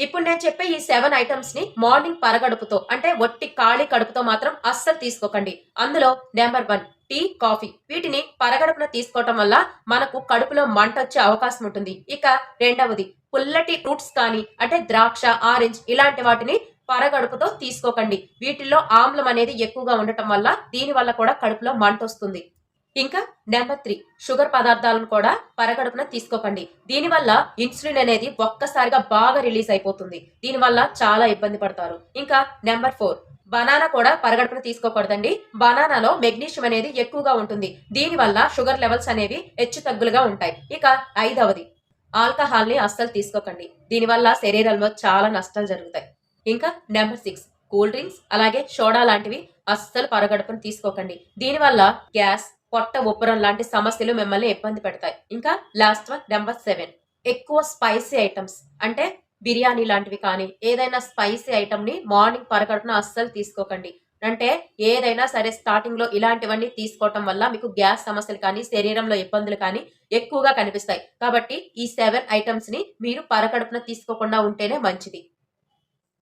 ఇప్పుడు నేను చెప్పే ఈ 7 ఐటమ్స్ ని మార్నింగ్ పరగడుపుతో అంటే ఒట్టి ఖాళీ కడుపుతో మాత్రం అస్సలు తీసుకోకండి. అందులో నెంబర్ 1 టీ, కాఫీ. వీటిని పరగడుపున తీసుకోవటం వల్ల మనకు కడుపులో మంటొచ్చే అవకాశం ఉంటుంది. ఇక రెండవది పుల్లటి ఫ్రూట్స్ కానీ అంటే ద్రాక్ష, ఆరెంజ్ ఇలాంటి వాటిని పరగడుపుతో తీసుకోకండి. వీటిల్లో ఆమ్లం అనేది ఎక్కువగా ఉండటం వల్ల దీని వల్ల కూడా కడుపులో మంటొస్తుంది. ఇంకా నెంబర్ 3 షుగర్ పదార్థాలను కూడా పరగడుపున తీసుకోకండి. దీనివల్ల ఇన్సులిన్ అనేది ఒక్కసారిగా బాగా రిలీజ్ అయిపోతుంది. దీనివల్ల చాలా ఇబ్బంది పడతారు. ఇంకా నెంబర్ 4 బనానా కూడా పరగడుపున తీసుకోకూడదండి. బనానాలో మెగ్నీషియం అనేది ఎక్కువగా ఉంటుంది. దీనివల్ల షుగర్ లెవెల్స్ అనేవి హెచ్చు తగ్గులుగా ఉంటాయి. ఇక ఐదవది ఆల్కహాల్ ని అస్సలు తీసుకోకండి. దీనివల్ల శరీరంలో చాలా నష్టాలు జరుగుతాయి. ఇంకా నెంబర్ 6 కూల్ డ్రింక్స్ అలాగే సోడా లాంటివి అస్సలు పరగడుపున తీసుకోకండి. దీనివల్ల గ్యాస్, పొట్ట ఉబ్బరం లాంటి సమస్యలు మిమ్మల్ని ఇబ్బంది పెడతాయి. ఇంకా లాస్ట్ వన్ నెంబర్ 7 ఎక్కువ స్పైసీ ఐటమ్స్ అంటే బిర్యానీ లాంటివి కానీ ఏదైనా స్పైసీ ఐటమ్ ని మార్నింగ్ పరగడుపున అస్సలు తీసుకోకండి. అంటే ఏదైనా సరే స్టార్టింగ్ లో ఇలాంటివన్నీ తీసుకోవటం వల్ల మీకు గ్యాస్ సమస్యలు కానీ శరీరంలో ఇబ్బందులు కానీ ఎక్కువగా కనిపిస్తాయి. కాబట్టి ఈ 7 ఐటమ్స్ ని మీరు పరగడుపున తీసుకోకుండా ఉంటేనే మంచిది.